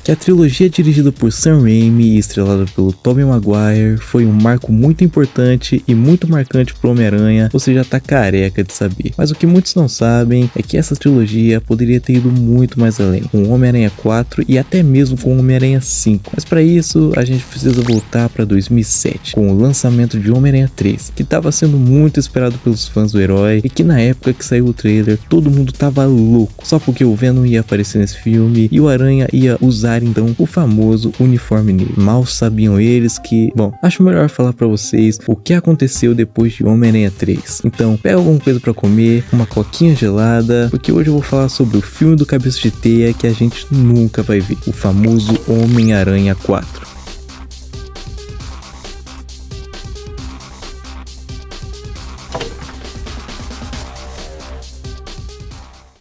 que a trilogia dirigida por Sam Raimi e estrelada pelo Tobey Maguire foi um marco muito importante e muito marcante pro Homem-Aranha, você já tá careca de saber. Mas o que muitos não sabem é que essa trilogia poderia ter ido muito mais além, com o Homem-Aranha 4 e até mesmo com o Homem-Aranha 5. Mas para isso, a gente precisa voltar para 2007, com o lançamento de Homem-Aranha 3, que estava sendo muito esperado pelos fãs do herói e que na época que saiu o trailer, todo mundo tava louco, só porque o Venom ia aparecer nesse filme e o Aranha ia usar então o famoso uniforme negro. Mal sabiam eles que, bom, acho melhor falar para vocês o que aconteceu depois de Homem-Aranha 3. Então, pega alguma coisa para comer, uma coquinha gelada, porque hoje eu vou falar sobre o filme do Cabeça de Teia que a gente nunca vai ver, o famoso Homem-Aranha 4.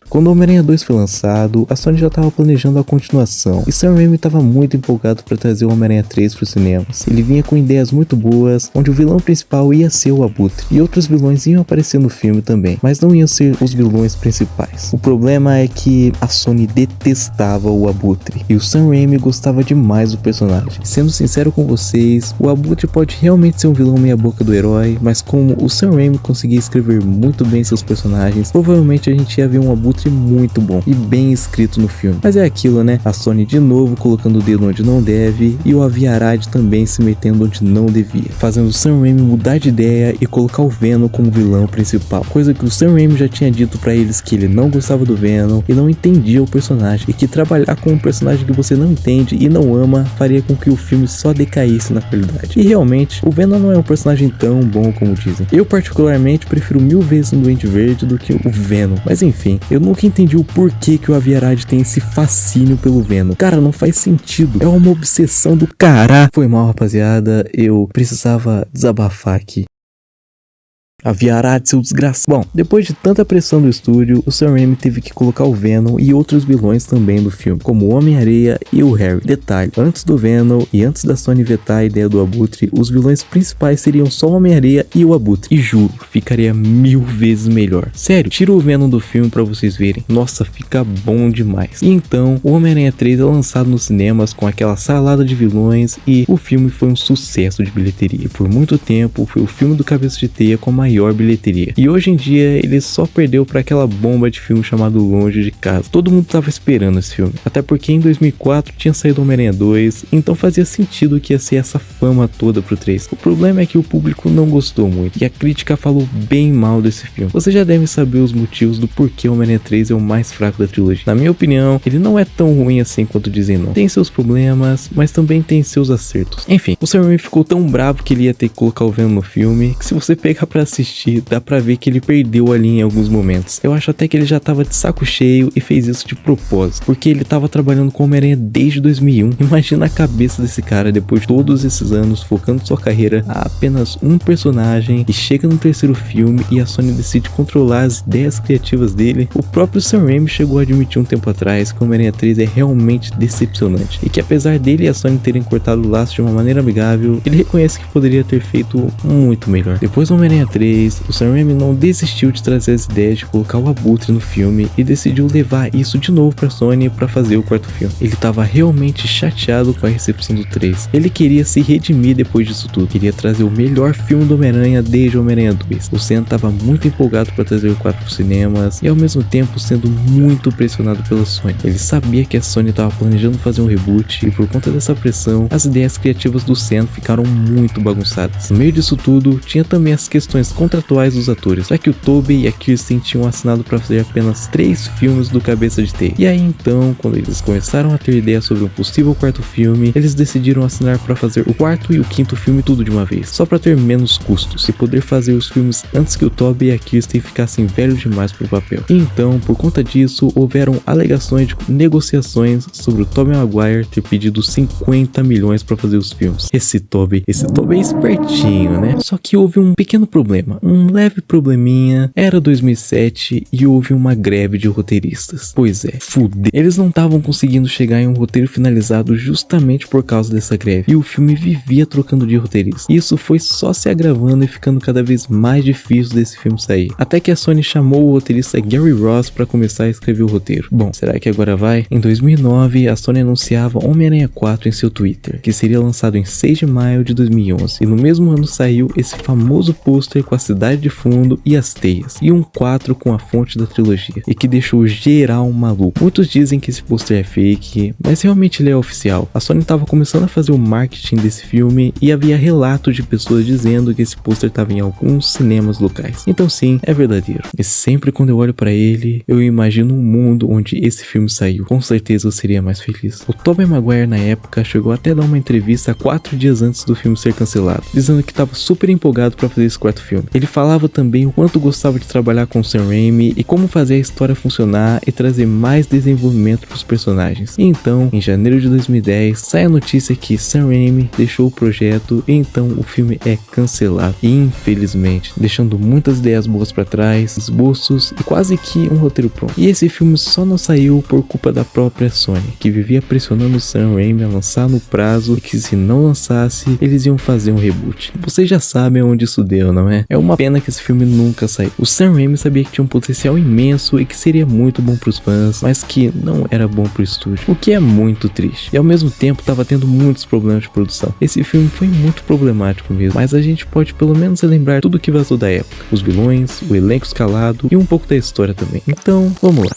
Quando o Homem-Aranha 2 foi lançado, a Sony já estava planejando a continuação, e Sam Raimi estava muito empolgado para trazer o Homem-Aranha 3 para os cinemas. Ele vinha com ideias muito boas, onde o vilão principal ia ser o Abutre, e outros vilões iam aparecer no filme também, mas não iam ser os vilões principais. O problema é que a Sony detestava o Abutre, e o Sam Raimi gostava demais do personagem. Sendo sincero com vocês, o Abutre pode realmente ser um vilão meia boca do herói, mas como o Sam Raimi conseguia escrever muito bem seus personagens, provavelmente a gente ia ver um Abutre muito bom e bem escrito no filme. Mas é aquilo, né? A Sony de novo colocando o dedo onde não deve e o Avi Arad também se metendo onde não devia, fazendo o Sam Raimi mudar de ideia e colocar o Venom como vilão principal, coisa que o Sam Raimi já tinha dito pra eles que ele não gostava do Venom e não entendia o personagem, e que trabalhar com um personagem que você não entende e não ama faria com que o filme só decaísse na qualidade. E realmente, o Venom não é um personagem tão bom como dizem. Eu particularmente prefiro 1000 vezes um Duende Verde do que o Venom, mas enfim, eu nunca entendi o porquê que o Avi Arad tem esse fascínio pelo Venom. Cara, não faz sentido. É uma obsessão do caralho. Foi mal, rapaziada. Eu precisava desabafar aqui. Avi Arad, seu desgraçado. Bom, depois de tanta pressão do estúdio, o Sam Raimi teve que colocar o Venom e outros vilões também do filme, como o Homem-Areia e o Harry. Detalhe, antes do Venom e antes da Sony vetar a ideia do Abutre, os vilões principais seriam só o Homem-Areia e o Abutre. E juro, ficaria 1000 vezes melhor. Sério, tira o Venom do filme pra vocês verem. Nossa, fica bom demais. E então, o Homem-Aranha 3 é lançado nos cinemas com aquela salada de vilões e o filme foi um sucesso de bilheteria. E por muito tempo, foi o filme do Cabeça de Teia com a maior bilheteria. E hoje em dia ele só perdeu para aquela bomba de filme chamado Longe de Casa. Todo mundo tava esperando esse filme, até porque em 2004 tinha saído Homem-Aranha 2, então fazia sentido que ia ser essa fama toda pro 3. O problema é que o público não gostou muito, e a crítica falou bem mal desse filme. Você já deve saber os motivos do porquê o Homem-Aranha 3 é o mais fraco da trilogia. Na minha opinião, ele não é tão ruim assim quanto dizem não. Tem seus problemas, mas também tem seus acertos. Enfim, o Sam Raimi ficou tão bravo que ele ia ter que colocar o Venom no filme, que se você pegar pra assistir, dá pra ver que ele perdeu ali em alguns momentos. Eu acho até que ele já tava de saco cheio e fez isso de propósito, porque ele tava trabalhando com Homem-Aranha desde 2001. Imagina a cabeça desse cara depois de todos esses anos focando sua carreira a apenas um personagem, e chega no terceiro filme e a Sony decide controlar as ideias criativas dele. O próprio Sam Raimi chegou a admitir um tempo atrás que o Homem-Aranha 3 é realmente decepcionante, e que apesar dele e a Sony terem cortado o laço de uma maneira amigável, ele reconhece que poderia ter feito muito melhor. Depois do Homem-Aranha 3, o Sam Raimi não desistiu de trazer as ideias de colocar o Abutre no filme e decidiu levar isso de novo pra Sony pra fazer o quarto filme. Ele tava realmente chateado com a recepção do 3. Ele queria se redimir depois disso tudo. Queria trazer o melhor filme do Homem-Aranha desde o Homem-Aranha 2. O Sam tava muito empolgado pra trazer o 4 pros cinemas e ao mesmo tempo sendo muito pressionado pela Sony. Ele sabia que a Sony tava planejando fazer um reboot e por conta dessa pressão, as ideias criativas do Sam ficaram muito bagunçadas. No meio disso tudo, tinha também as questões contratuais dos atores, já que o Tobey e a Kirsten tinham assinado para fazer apenas 3 filmes do Cabeça de Teia. E aí então, quando eles começaram a ter ideia sobre um possível quarto filme, eles decidiram assinar para fazer o quarto e o quinto filme tudo de uma vez, só para ter menos custos e poder fazer os filmes antes que o Tobey e a Kirsten ficassem velhos demais pro papel. E então, por conta disso, houveram alegações de negociações sobre o Tobey Maguire ter pedido 50 milhões para fazer os filmes. Esse Tobey é espertinho, né? Só que houve um pequeno problema. problema, um leve probleminha. Era 2007 e houve uma greve de roteiristas. Pois é, fudeu. Eles não estavam conseguindo chegar em um roteiro finalizado justamente por causa dessa greve, e o filme vivia trocando de roteirista. Isso foi só se agravando e ficando cada vez mais difícil desse filme sair, até que a Sony chamou o roteirista Gary Ross para começar a escrever o roteiro. Bom, será que agora vai? Em 2009, a Sony anunciava Homem-Aranha 4 em seu Twitter, que seria lançado em 6 de maio de 2011, e no mesmo ano saiu esse famoso pôster com a cidade de fundo e as teias, e um 4 com a fonte da trilogia, e que deixou geral maluco. Muitos dizem que esse pôster é fake, mas realmente ele é oficial. A Sony estava começando a fazer o marketing desse filme e havia relatos de pessoas dizendo que esse pôster estava em alguns cinemas locais. Então sim, é verdadeiro. E sempre quando eu olho para ele, eu imagino um mundo onde esse filme saiu. Com certeza eu seria mais feliz. O Tobey Maguire na época chegou até a dar uma entrevista 4 dias antes do filme ser cancelado, dizendo que estava super empolgado para fazer esse quarto filme. Ele falava também o quanto gostava de trabalhar com Sam Raimi e como fazer a história funcionar e trazer mais desenvolvimento para os personagens. E então, em janeiro de 2010, sai a notícia que Sam Raimi deixou o projeto e então o filme é cancelado, infelizmente, deixando muitas ideias boas para trás, esboços e quase que um roteiro pronto. E esse filme só não saiu por culpa da própria Sony, que vivia pressionando Sam Raimi a lançar no prazo e que se não lançasse, eles iam fazer um reboot. Vocês já sabem onde isso deu, não é? É uma pena que esse filme nunca saiu. O Sam Raimi sabia que tinha um potencial imenso e que seria muito bom pros fãs, mas que não era bom pro estúdio, o que é muito triste. E ao mesmo tempo tava tendo muitos problemas de produção. Esse filme foi muito problemático mesmo, mas a gente pode pelo menos relembrar tudo que vazou da época, os vilões, o elenco escalado e um pouco da história também. Então, vamos lá.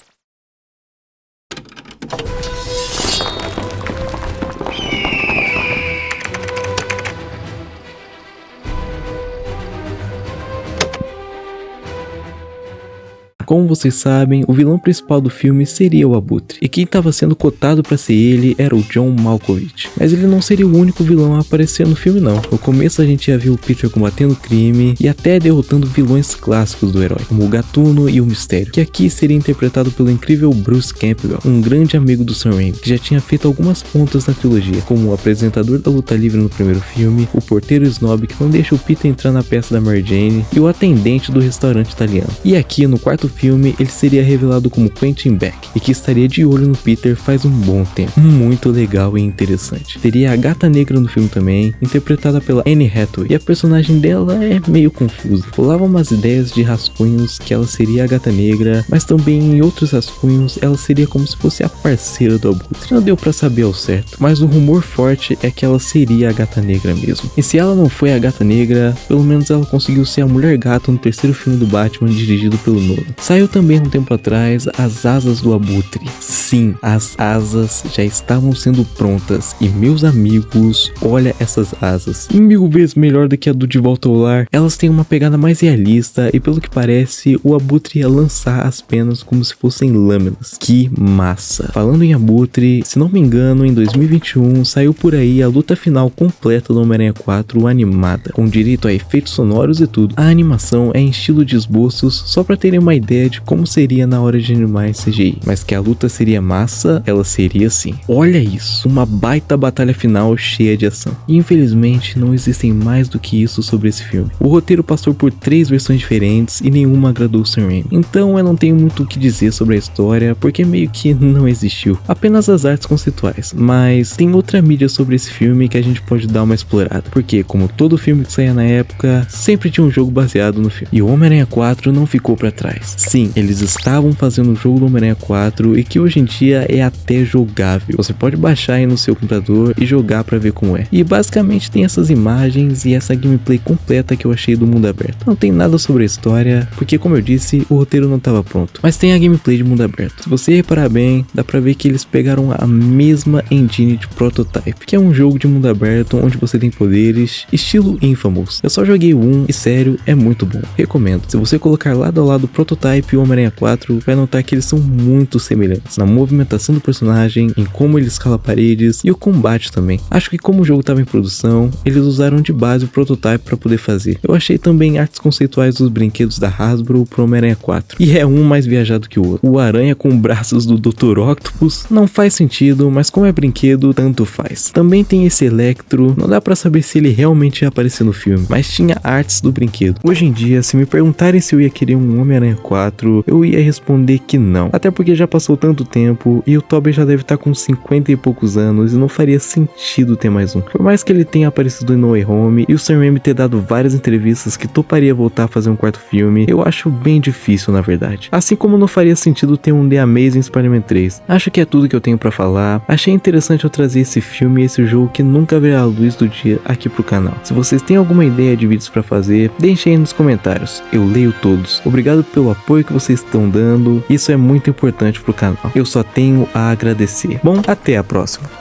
Como vocês sabem, o vilão principal do filme seria o Abutre, e quem estava sendo cotado para ser ele era o John Malkovich. Mas ele não seria o único vilão a aparecer no filme não. No começo a gente ia ver o Peter combatendo o crime e até derrotando vilões clássicos do herói, como o Gatuno e o Mistério, que aqui seria interpretado pelo incrível Bruce Campbell, um grande amigo do Sam Raimi, que já tinha feito algumas pontas na trilogia, como o apresentador da luta livre no primeiro filme, o porteiro snob que não deixa o Peter entrar na peça da Mary Jane e o atendente do restaurante italiano. E aqui no quarto filme ele seria revelado como Quentin Beck e que estaria de olho no Peter faz um bom tempo. Muito legal e interessante. Teria a Gata Negra no filme também, interpretada pela Anne Hathaway, e a personagem dela é meio confusa. Rolavam umas ideias de rascunhos que ela seria a Gata Negra, mas também em outros rascunhos ela seria como se fosse a parceira do Abutre. Não deu pra saber ao certo, mas o rumor forte é que ela seria a Gata Negra mesmo. E se ela não foi a Gata Negra, pelo menos ela conseguiu ser a Mulher Gata no terceiro filme do Batman dirigido pelo Nolan. Saiu também um tempo atrás As Asas do Abutre. Sim, as asas já estavam sendo prontas e meus amigos, olha essas asas. 1000 vezes melhor do que a do De Volta ao Lar. Elas têm uma pegada mais realista e pelo que parece o Abutre ia lançar as penas como se fossem lâminas. Que massa! Falando em Abutre, se não me engano em 2021 saiu por aí a luta final completa do Homem-Aranha 4 animada, com direito a efeitos sonoros e tudo. A animação é em estilo de esboços, só pra terem uma ideia de como seria na hora de animar em CGI, mas que a luta seria massa, ela seria sim. Olha isso, uma baita batalha final cheia de ação. E infelizmente não existem mais do que isso sobre esse filme. O roteiro passou por 3 versões diferentes e nenhuma agradou o Sam Raimi. Então eu não tenho muito o que dizer sobre a história, porque meio que não existiu. Apenas as artes conceituais. Mas tem outra mídia sobre esse filme que a gente pode dar uma explorada. Porque como todo filme que saía na época, sempre tinha um jogo baseado no filme. E o Homem-Aranha 4 não ficou pra trás. Sim, eles estavam fazendo o jogo do Homem-Aranha 4 e que hoje em dia é até jogável. Você pode baixar aí no seu computador e jogar pra ver como é. E basicamente tem essas imagens e essa gameplay completa que eu achei do mundo aberto. Não tem nada sobre a história, porque como eu disse, o roteiro não estava pronto. Mas tem a gameplay de mundo aberto. Se você reparar bem, dá pra ver que eles pegaram a mesma engine de Prototype, que é um jogo de mundo aberto onde você tem poderes, estilo Infamous. Eu só joguei o 1 e sério, é muito bom. Recomendo. Se você colocar lado a lado Prototype Prototype e o Homem-Aranha 4, vai notar que eles são muito semelhantes na movimentação do personagem, em como ele escala paredes e o combate também. Acho que como o jogo estava em produção, eles usaram de base o Prototype para poder fazer. Eu achei também artes conceituais dos brinquedos da Hasbro pro Homem-Aranha 4, e é um mais viajado que o outro. O aranha com braços do Dr. Octopus não faz sentido, mas como é brinquedo, tanto faz. Também tem esse Electro, não dá pra saber se ele realmente ia aparecer no filme, mas tinha artes do brinquedo. Hoje em dia, se me perguntarem se eu ia querer um Homem-Aranha 4, eu ia responder que não. Até porque já passou tanto tempo e o Tobey já deve estar com 50 e poucos anos e não faria sentido ter mais um. Por mais que ele tenha aparecido em No Way Home e o Sam Raimi ter dado várias entrevistas que toparia voltar a fazer um quarto filme, eu acho bem difícil na verdade. Assim como não faria sentido ter um The Amazing Spider-Man 3. Acho que é tudo que eu tenho pra falar. Achei interessante eu trazer esse filme e esse jogo que nunca verá a luz do dia aqui pro canal. Se vocês têm alguma ideia de vídeos pra fazer, deixem aí nos comentários. Eu leio todos. Obrigado pelo apoio que vocês estão dando. Isso é muito importante pro canal. Eu só tenho a agradecer. Bom, até a próxima.